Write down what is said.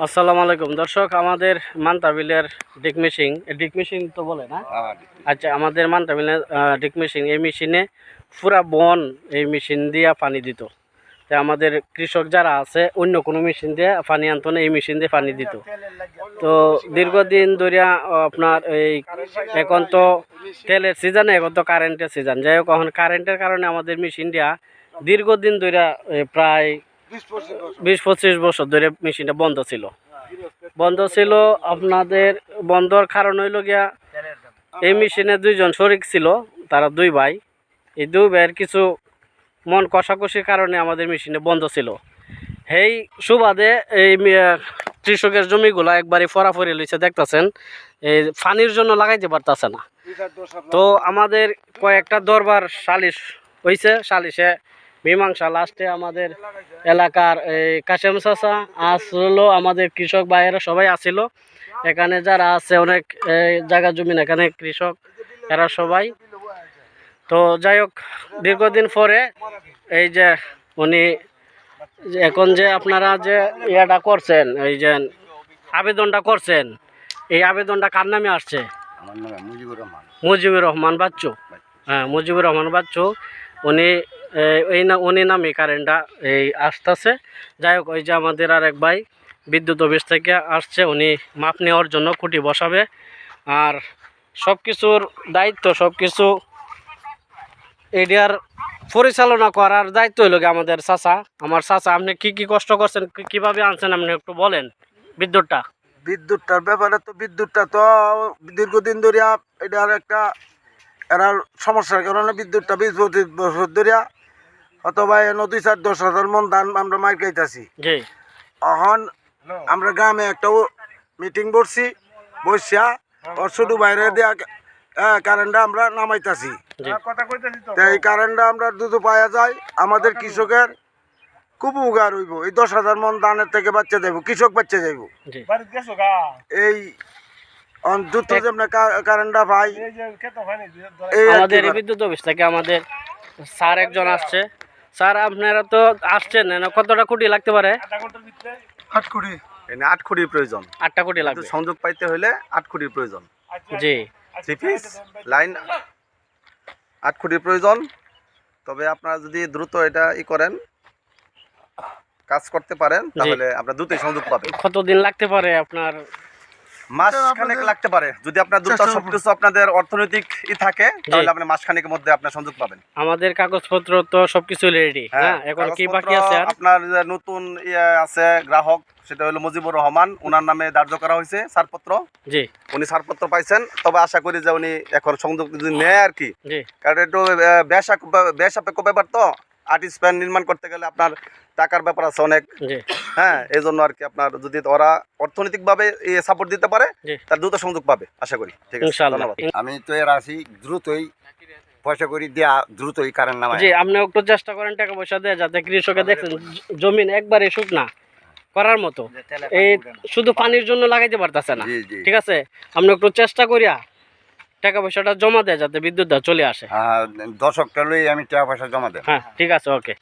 আসসালামু আলাইকুম দর্শক, আমাদের মান্তাবিলের ডিক মেশিন তো বলে না? আচ্ছা, আমাদের মান্তাবিলের ডিক মেশিন, এই মেশিনে পুরা বন এই মেশিন দিয়ে পানি দিত। তো আমাদের কৃষক যারা আছে অন্য কোনো মেশিন দিয়ে পানি আনতো না, এই মেশিন দিয়ে পানি দিত। তো দীর্ঘদিন ধরিয়া আপনার এই এখন তো তেলের সিজনে, এখন তো কারেন্টের সিজন। যাই হোক, এখন কারেন্টের কারণে আমাদের মেশিন দিয়া দীর্ঘদিন ধরিয়া প্রায় 20-25 বছর ধরে মেশিনটা বন্ধ ছিল। আপনাদের বন্ধর কারণ হইল গিয়া এই মেশিনে দুইজন শরিক ছিল, তারা দুই ভাই। এই দুই ভাইয়ের কিছু মন কষাকষির কারণে আমাদের মেশিনে বন্ধ ছিল। এই সুবাদে এই কৃষকের জমিগুলা একবারে ফরাফরি লইছে, দেখতেছেন এই পানির জন্য লাগাইতে পারতেছে না। তো আমাদের কয়েকটা দরবার সালিশ হয়েছে, সালিশে মীমাংসা লাস্টে আমাদের এলাকার এই কাশেম চাচা আসলো, আমাদের কৃষক ভাইয়েরা সবাই আসিল। এখানে যারা আছে অনেক জায়গা জমিন, এখানে কৃষক এরা সবাই। তো যাই হোক, দীর্ঘদিন পরে এই যে উনি এখন যে আপনারা যে ইয়াটা করছেন, এই যে আবেদনটা করছেন, এই আবেদনটা কার নামে আসছে? মুজিবুর রহমান বাচ্চু। হ্যাঁ, মুজিবুর রহমান বাচ্চু। উনি নামে কারেন্টটা এই আসতেছে। যাই হোক, ওই যে আমাদের আর এক ভাই বিদ্যুৎ অফিস থেকে আসছে, উনি মাপ নেওয়ার জন্য খুঁটি বসাবে। আর সব কিছুর দায়িত্ব, সব কিছু এরিয়ার পরিচালনা করার দায়িত্ব হইল আমাদের চাচা। আমার চাচা, আপনি কি কি কষ্ট করছেন, কিভাবে আনছেন, আপনি একটু বলেন। বিদ্যুৎটার ব্যাপারে তো বিদ্যুৎটা তো দীর্ঘদিন ধরিয়া এটার একটা এরার সমস্যার কারণে বিদ্যুৎটা 20-25 বছর ধরিয়া অথবা 2-4-10 হাজার মন ধান আমরা মার খাইতেছি। এখন আমরা গ্রামে একটা মিটিং বসছি, বসিয়া ওর ছোট বাইরে দেওয়া কারেন্টটা আমরা নামাইতেছি। এই কারেন্টটা আমরা দ্রুত পাওয়া যায়, আমাদের কৃষকের খুব উপকার হইব। এই 10,000 মন ধানের থেকে বাচ্চা যাইব, কৃষক বাচ্চা যাইব। এই দ্রুত যেমন কারেন্টটা পাই। আমাদের বিদ্যুৎ অফিস থেকে আমাদের স্যার একজন আসছে। স্যার, আপনারা তো আসছেন, কতটা কোটি লাগতে পারে? 8 কোটি। 8 কোটির প্রয়োজন। 8টা কোটি লাগবে। সংযোগ পাইতে হলে 8 কোটির প্রয়োজন। জি, সিপিস লাইন 8 কোটির প্রয়োজন। তবে আপনারা যদি দ্রুত এটা করেন, কাজ করতে পারেন, তাহলে আপনারা দ্রুতই সংযোগ পাবেন। কতদিন লাগতে পারে আপনার? মাস খানেক লাগতে পারে। যদি আপনার দ্রুত সবকিছু আপনাদের অর্থনৈতিক থাকে, তাহলে আপনি মাস খানেকের মধ্যে আপনার সংযোগ পাবেন। আমাদের কাগজপত্র তো সবকিছু রেডি। হ্যাঁ, এখন কি বাকি আছে? আপনার যে নতুন আছে গ্রাহক, সেটা হলো মুজিবুর রহমান, ওনার নামে ধার্য করা হয়েছে ছাড়পত্র। জি, উনি ছাড়পত্র পাইছেন। তবে আশা করি যে উনি এখন সংযোগ যদি নেয় আর কি, কারণ একটু ব্যয়সাপেক্ষ ব্যাপার তো। আর্টিস্ট প্যান নির্মাণ করতে গেলে আপনার টাকার ব্যাপার আছে অনেক। হ্যাঁ, এই জন্য আর কি আপনার যদি ওরা অর্থনৈতিকভাবে সাপোর্ট দিতে পারে, তার দ্রুত সংযোগ পাবে আশা করি। ঠিক আছে, ধন্যবাদ। আমি তো এর আসি দ্রুতই পয়সা করি দিয়া দ্রুতই কারেন্ট নামায়। জি, আপনি একটু চেষ্টা করেন টাকা পয়সা দেয়, যাতে কৃষকে দেখছেন জমিন একবারে শুকনা করার মতো, এই শুধু পানির জন্য লাগাইতে পারতেছে না। ঠিক আছে, আপনি একটু চেষ্টা করিয়া টাকা পয়সাটা জমা দেয়, যাতে বিদ্যুৎটা চলে আসে। দর্শকটা লই আমি টাকা পয়সা জমা দেয়। হ্যাঁ, ঠিক আছে, ওকে।